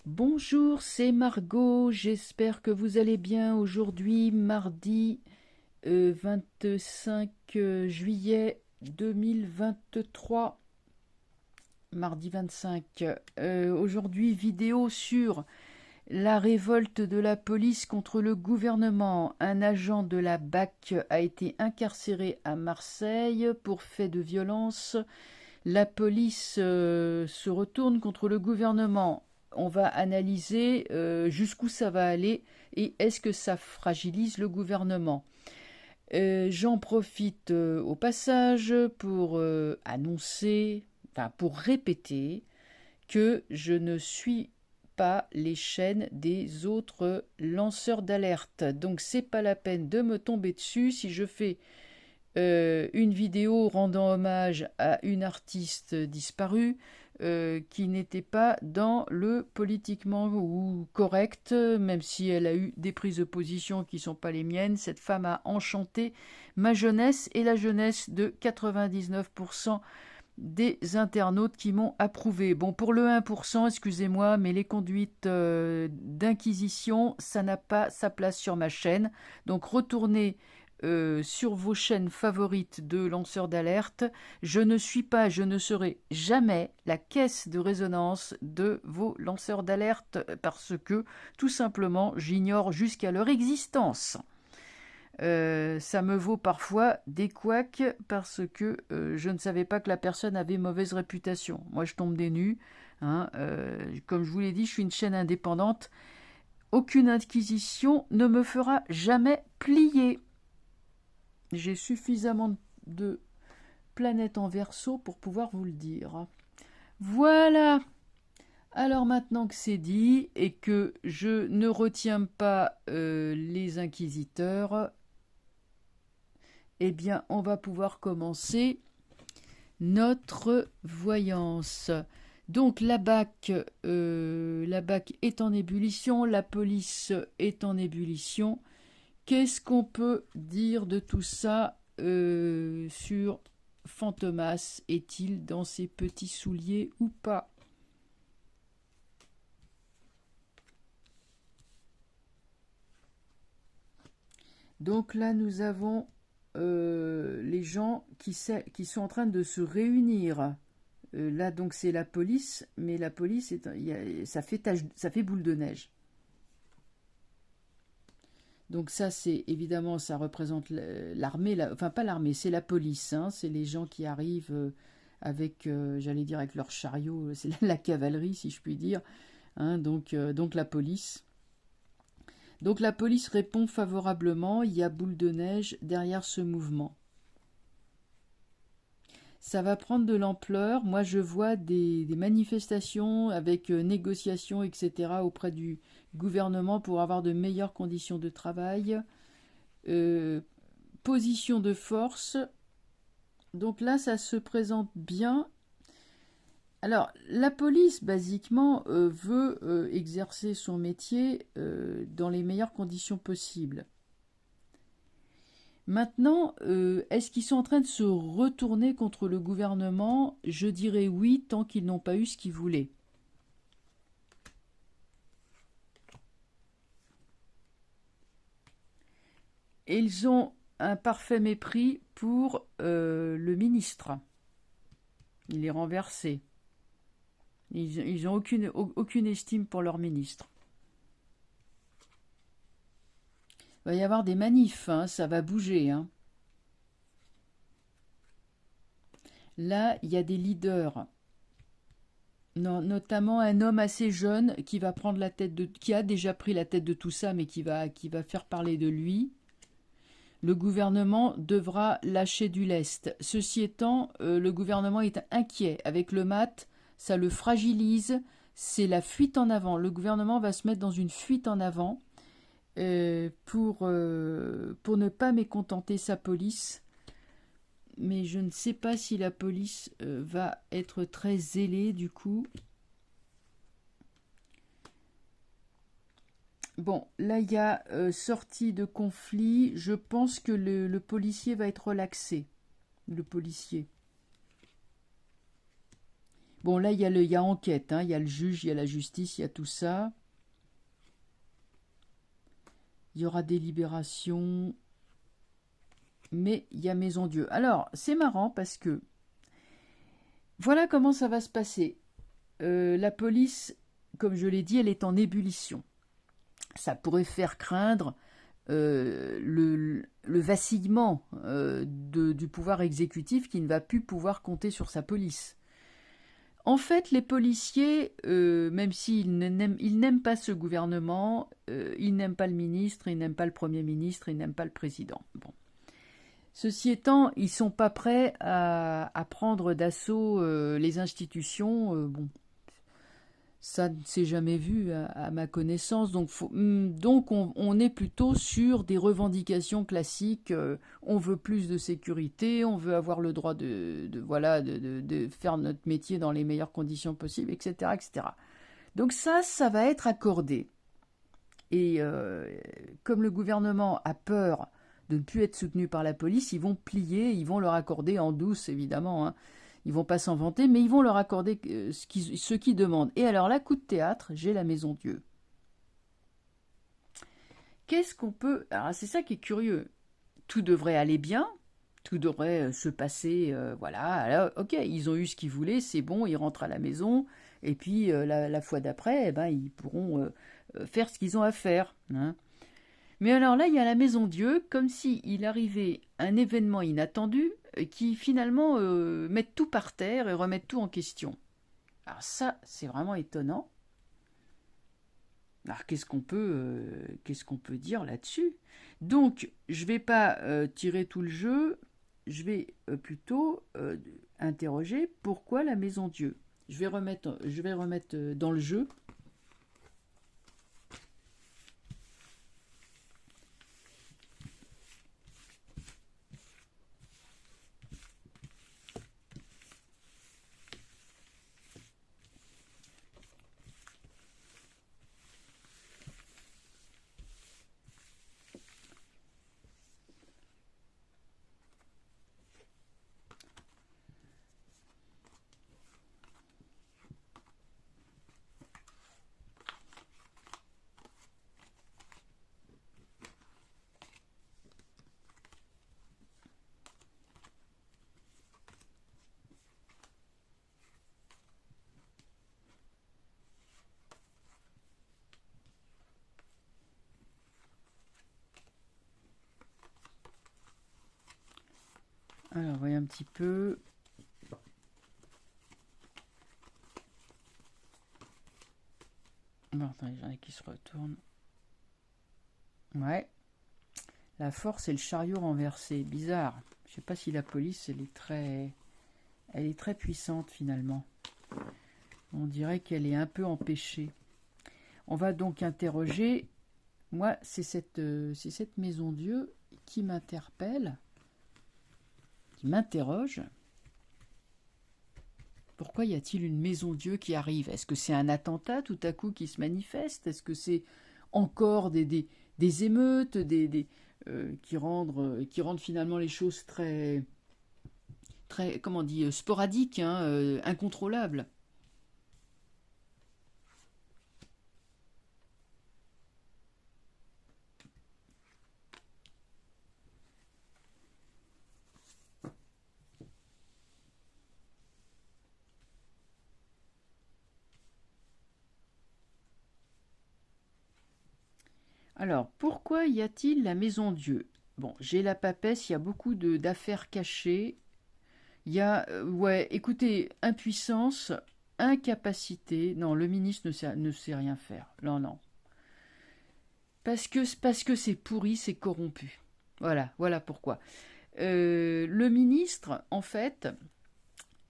Bonjour, c'est Margot, j'espère que vous allez bien aujourd'hui, mardi 25 juillet 2023, mardi 25. Aujourd'hui, vidéo sur la révolte de la police contre le gouvernement. Un agent de la BAC a été incarcéré à Marseille pour fait de violence. La police se retourne contre le gouvernement. On va analyser jusqu'où ça va aller et est-ce que ça fragilise le gouvernement. J'en profite au passage pour annoncer, enfin pour répéter que je ne suis pas les chaînes des autres lanceurs d'alerte. Donc c'est pas la peine de me tomber dessus si je fais une vidéo rendant hommage à une artiste disparue qui n'était pas dans le politiquement ou correct, même si elle a eu des prises de position qui ne sont pas les miennes. Cette femme a enchanté ma jeunesse et la jeunesse de 99% des internautes qui m'ont approuvé. Bon, pour le 1%, excusez-moi, mais les conduites d'inquisition, ça n'a pas sa place sur ma chaîne. Donc retournez sur vos chaînes favorites de lanceurs d'alerte. Je ne suis pas, je ne serai jamais la caisse de résonance de vos lanceurs d'alerte parce que tout simplement j'ignore jusqu'à leur existence. Ça me vaut parfois des couacs parce que je ne savais pas que la personne avait mauvaise réputation. Moi, je tombe des nues. Hein, comme je vous l'ai dit, je suis une chaîne indépendante. Aucune acquisition ne me fera jamais plier. J'ai suffisamment de planètes en Verseau pour pouvoir vous le dire. Voilà. Alors maintenant que c'est dit et que je ne retiens pas les inquisiteurs, eh bien, on va pouvoir commencer notre voyance. Donc la BAC est en ébullition, la police est en ébullition. Qu'est-ce qu'on peut dire de tout ça sur Fantomas? Est-il dans ses petits souliers ou pas? Donc là, nous avons les gens qui sont en train de se réunir. Là, donc, c'est la police, mais la police, ça fait boule de neige. Donc ça, c'est évidemment, ça représente l'armée, enfin pas l'armée, c'est la police, hein, c'est les gens qui arrivent avec, j'allais dire avec leur chariot, c'est la cavalerie, si je puis dire, hein, donc la police. Donc la police répond favorablement, il y a boule de neige derrière ce mouvement. Ça va prendre de l'ampleur. Moi, je vois des manifestations avec négociations, etc., auprès du gouvernement pour avoir de meilleures conditions de travail. Position de force. Donc là, ça se présente bien. Alors, la police, basiquement, veut exercer son métier dans les meilleures conditions possibles. Maintenant, est-ce qu'ils sont en train de se retourner contre le gouvernement? Je dirais oui, tant qu'ils n'ont pas eu ce qu'ils voulaient. Et ils ont un parfait mépris pour le ministre. Il est renversé. Ils n'ont aucune estime pour leur ministre. Il va y avoir des manifs, hein, ça va bouger. Hein. Là, il y a des leaders. Notamment un homme assez jeune qui va prendre la tête qui a déjà pris la tête de tout ça, mais qui va faire parler de lui. Le gouvernement devra lâcher du lest. Ceci étant, le gouvernement est inquiet. Avec le mat, ça le fragilise. C'est la fuite en avant. Le gouvernement va se mettre dans une fuite en avant pour ne pas mécontenter sa police. Mais je ne sais pas si la police va être très zélée du coup. Bon, là il y a sortie de conflit. Je pense que le policier va être relaxé. Le policier. Bon, là, il y a enquête, hein, il y a le juge, il y a la justice, il y a tout ça. Il y aura délibération, mais il y a Maison Dieu. Alors, c'est marrant parce que voilà comment ça va se passer. La police, comme je l'ai dit, elle est en ébullition. Ça pourrait faire craindre le vacillement du pouvoir exécutif qui ne va plus pouvoir compter sur sa police. En fait, les policiers, même s'ils n'aiment pas ce gouvernement, ils n'aiment pas le ministre, ils n'aiment pas le Premier ministre, ils n'aiment pas le président. Bon. Ceci étant, ils ne sont pas prêts à prendre d'assaut les institutions. Bon, ça ne s'est jamais vu à ma connaissance. Donc on est plutôt sur des revendications classiques. On veut plus de sécurité, on veut avoir le droit de faire notre métier dans les meilleures conditions possibles, etc. etc. Donc ça va être accordé. Et comme le gouvernement a peur de ne plus être soutenu par la police, ils vont plier, ils vont leur accorder en douce, évidemment, hein. Ils vont pas s'en vanter, mais ils vont leur accorder ce qu'ils demandent. Et alors là, coup de théâtre, j'ai la Maison Dieu. Qu'est-ce qu'on peut... Alors c'est ça qui est curieux. Tout devrait aller bien, tout devrait se passer, voilà. Alors, ok, ils ont eu ce qu'ils voulaient, c'est bon, ils rentrent à la maison, et puis la fois d'après, eh ben, ils pourront faire ce qu'ils ont à faire, hein. Mais alors là, il y a la Maison Dieu, comme s'il arrivait un événement inattendu qui finalement mette tout par terre et remette tout en question. Alors ça, c'est vraiment étonnant. Alors qu'est-ce qu'on peut dire là-dessus? Donc, je ne vais pas tirer tout le jeu, je vais plutôt interroger pourquoi la Maison Dieu. Je vais remettre dans le jeu. Alors, voyons un petit peu. Bon, attendez, j'en ai qui se retournent. Ouais. La force et le chariot renversé. Bizarre. Je sais pas si la police, elle est très puissante finalement. On dirait qu'elle est un peu empêchée. On va donc interroger. Moi, c'est cette Maison Dieu qui m'interpelle, qui m'interroge. Pourquoi y a-t-il une Maison Dieu qui arrive? Est-ce que c'est un attentat tout à coup qui se manifeste? Est-ce que c'est encore des émeutes qui rendent finalement les choses très, très comment on dit, sporadiques, hein, incontrôlables? Alors, pourquoi y a-t-il la Maison Dieu? Bon, j'ai la papesse, il y a beaucoup d'affaires cachées. Il y a, ouais, écoutez, impuissance, incapacité. Non, le ministre ne sait rien faire. Non, non. Parce que c'est pourri, c'est corrompu. Voilà pourquoi. Le ministre, en fait,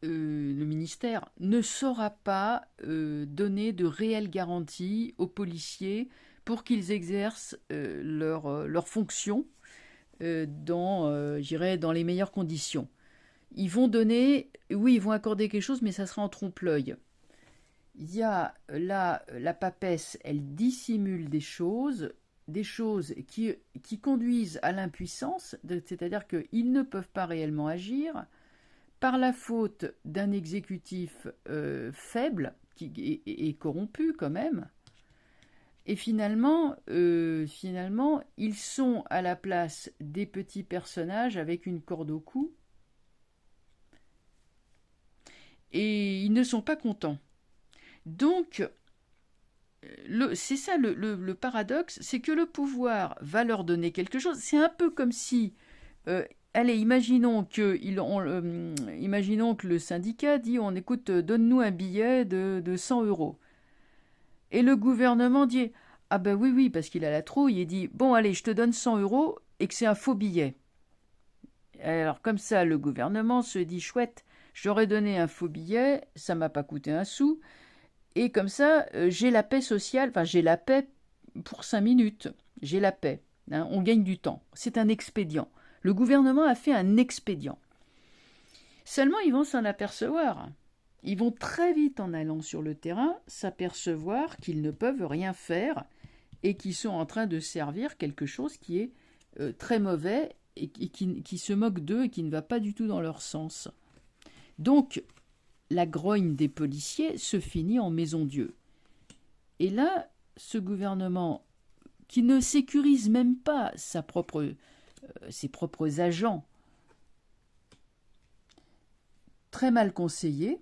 le ministère ne saura pas donner de réelles garanties aux policiers pour qu'ils exercent leur fonction dans les meilleures conditions. Ils vont donner, oui, ils vont accorder quelque chose, mais ça sera en trompe-l'œil. Il y a là, la papesse, elle dissimule des choses qui conduisent à l'impuissance, c'est-à-dire qu'ils ne peuvent pas réellement agir, par la faute d'un exécutif faible et corrompu quand même. Et finalement, ils sont à la place des petits personnages avec une corde au cou. Et ils ne sont pas contents. Donc, c'est ça le paradoxe, c'est que le pouvoir va leur donner quelque chose. C'est un peu comme si, allez, imaginons que le syndicat dit, on écoute, donne-nous un billet de 100 euros. Et le gouvernement dit, ah ben oui, oui, parce qu'il a la trouille, il dit, bon allez, je te donne 100 euros et que c'est un faux billet. Alors comme ça, le gouvernement se dit, chouette, j'aurais donné un faux billet, ça m'a pas coûté un sou, et comme ça, j'ai la paix sociale, enfin j'ai la paix pour 5 minutes, j'ai la paix, hein, on gagne du temps, c'est un expédient. Le gouvernement a fait un expédient. Seulement, ils vont s'en apercevoir. Ils vont très vite, en allant sur le terrain, s'apercevoir qu'ils ne peuvent rien faire et qu'ils sont en train de servir quelque chose qui est très mauvais et qui se moque d'eux et qui ne va pas du tout dans leur sens. Donc, la grogne des policiers se finit en maison-Dieu. Et là, ce gouvernement, qui ne sécurise même pas ses propres agents, très mal conseillé,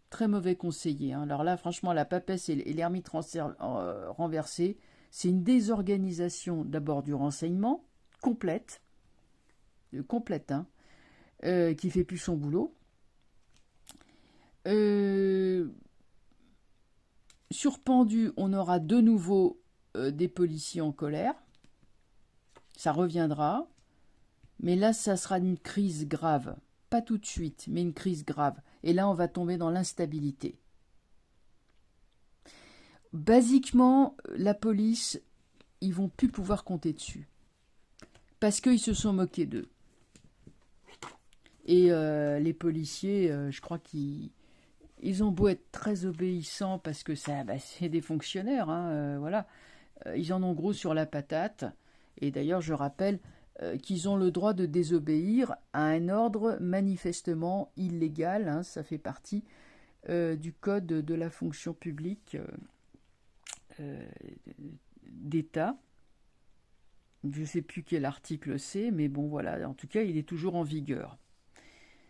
très mauvais conseiller. Hein. Alors là, franchement, la papesse et l'ermite renversée, c'est une désorganisation d'abord du renseignement, complète, hein, qui fait plus son boulot. Surpendu, on aura de nouveau des policiers en colère. Ça reviendra. Mais là, ça sera une crise grave. Pas tout de suite, mais une crise grave. Et là, on va tomber dans l'instabilité. Basiquement, la police, ils vont plus pouvoir compter dessus. Parce qu'ils se sont moqués d'eux. Et les policiers, je crois qu'ils ont beau être très obéissants parce que c'est des fonctionnaires, hein, voilà. Ils en ont gros sur la patate. Et d'ailleurs, je rappelle qu'ils ont le droit de désobéir à un ordre manifestement illégal. Hein, ça fait partie du code de la fonction publique d'État. Je ne sais plus quel article c'est, mais bon, voilà. En tout cas, il est toujours en vigueur.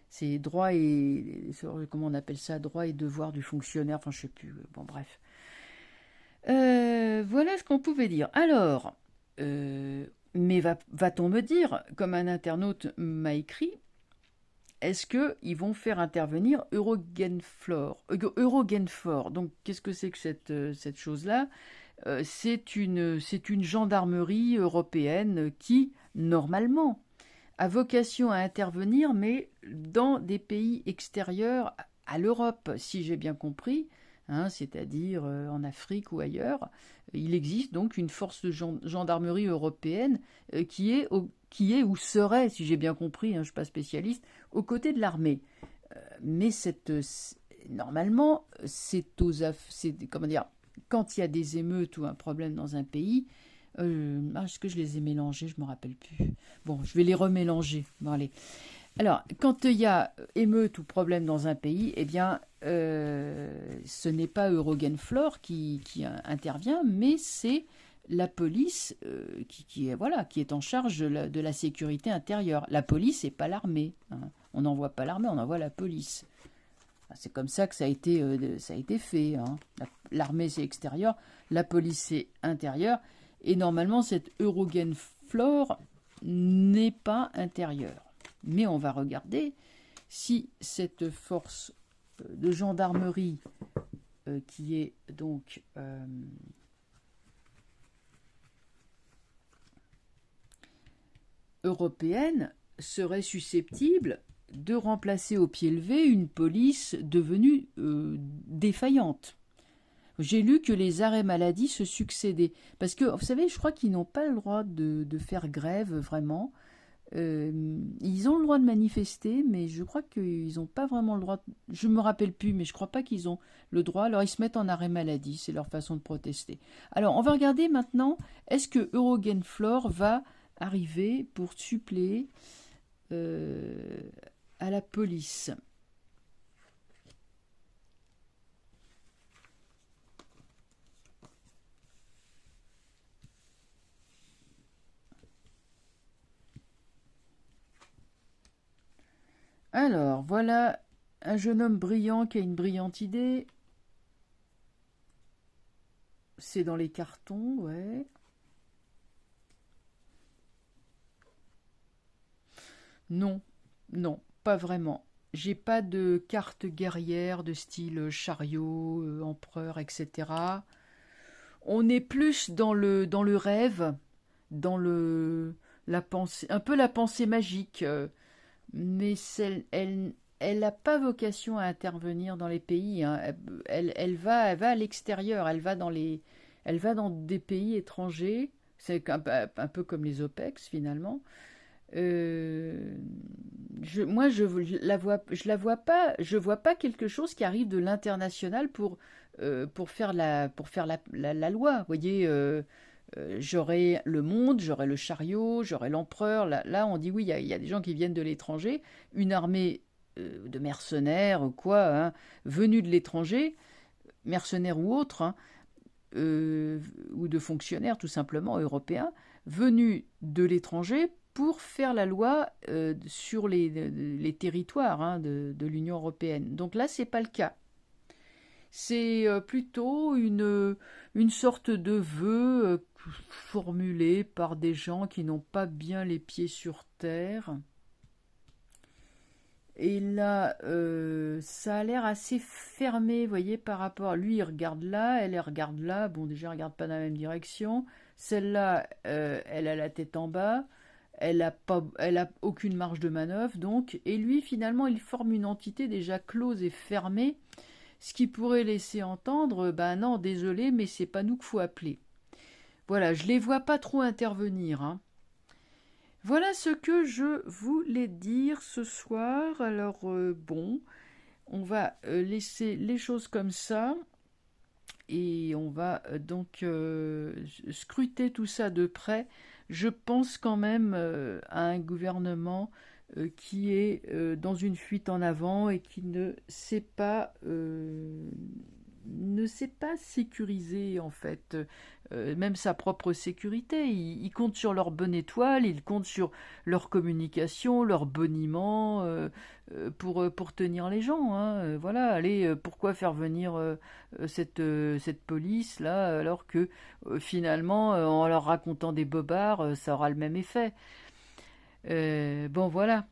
C'est droit et... Comment on appelle ça? Droit et devoir du fonctionnaire. Enfin, je ne sais plus. Bon, bref. Voilà ce qu'on pouvait dire. Alors... mais va-t-on me dire, comme un internaute m'a écrit, est-ce qu'ils vont faire intervenir Eurogenfor? Donc, qu'est-ce que c'est que cette chose-là? C'est une gendarmerie européenne qui, normalement, a vocation à intervenir, mais dans des pays extérieurs à l'Europe, si j'ai bien compris, hein, c'est-à-dire en Afrique ou ailleurs. Il existe donc une force de gendarmerie européenne qui est ou serait, si j'ai bien compris, hein, je ne suis pas spécialiste, aux côtés de l'armée. Mais normalement, comment dire, quand il y a des émeutes ou un problème dans un pays, est-ce que je les ai mélangés? Je ne me rappelle plus. Bon, je vais les remélanger. Bon, allez. Alors, quand il y a émeute ou problème dans un pays, eh bien, ce n'est pas Eurogenfor qui intervient, mais c'est la police qui est en charge de la sécurité intérieure. La police et pas l'armée. Hein. On n'envoie pas l'armée, on envoie la police. C'est comme ça que ça a été fait. Hein. L'armée, c'est extérieur, la police, c'est intérieur. Et normalement, cette Eurogenfor n'est pas intérieure. Mais on va regarder si cette force de gendarmerie qui est donc européenne serait susceptible de remplacer au pied levé une police devenue défaillante. J'ai lu que les arrêts maladie se succédaient. Parce que, vous savez, je crois qu'ils n'ont pas le droit de faire grève, vraiment. Ils ont le droit de manifester, mais je crois qu'ils n'ont pas vraiment le droit. Je ne me rappelle plus, mais je ne crois pas qu'ils ont le droit. Alors ils se mettent en arrêt maladie, c'est leur façon de protester. Alors on va regarder maintenant, est-ce que Eurogenfor va arriver pour suppléer à la police. Alors, voilà un jeune homme brillant qui a une brillante idée. C'est dans les cartons, ouais. Non, non, pas vraiment. J'ai pas de carte guerrière de style chariot, empereur, etc. On est plus dans le rêve, dans la pensée, un peu la pensée magique. Mais elle n'a pas vocation à intervenir dans les pays, hein. Elle va à l'extérieur, elle va dans des pays étrangers. C'est un peu comme les OPEX finalement. Euh, moi, je vois pas quelque chose qui arrive de l'international pour faire la loi. Vous voyez, j'aurais le monde, j'aurais le chariot, j'aurais l'empereur. Là, on dit oui, il y a des gens qui viennent de l'étranger, une armée de mercenaires, quoi, hein, venus de l'étranger, mercenaires ou autres, hein, ou de fonctionnaires tout simplement européens, venus de l'étranger pour faire la loi sur les territoires, hein, de l'Union européenne. Donc là, c'est pas le cas. C'est plutôt une sorte de vœu formulé par des gens qui n'ont pas bien les pieds sur terre. Et là, ça a l'air assez fermé, vous voyez, par rapport à lui, il regarde là, elle regarde là. Bon, déjà, elle regarde pas dans la même direction. Celle-là, elle a la tête en bas. Elle a aucune marge de manœuvre, donc. Et lui, finalement, il forme une entité déjà close et fermée, ce qui pourrait laisser entendre, ben non, désolé, mais c'est pas nous qu'il faut appeler. Voilà, je les vois pas trop intervenir, hein. Voilà ce que je voulais dire ce soir. Alors bon, on va laisser les choses comme ça et on va scruter tout ça de près. Je pense quand même à un gouvernement qui est dans une fuite en avant et qui ne sait pas sécuriser en fait même sa propre sécurité. Il compte sur leur bonne étoile, il compte sur leur communication, leur boniment pour tenir les gens, hein. Voilà, allez, pourquoi faire venir cette police là alors que finalement en leur racontant des bobards ça aura le même effet. Bon voilà.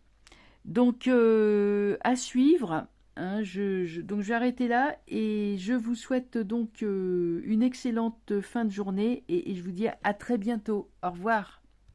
Donc, à suivre. Hein, donc, je vais arrêter là et je vous souhaite donc une excellente fin de journée et je vous dis à très bientôt. Au revoir.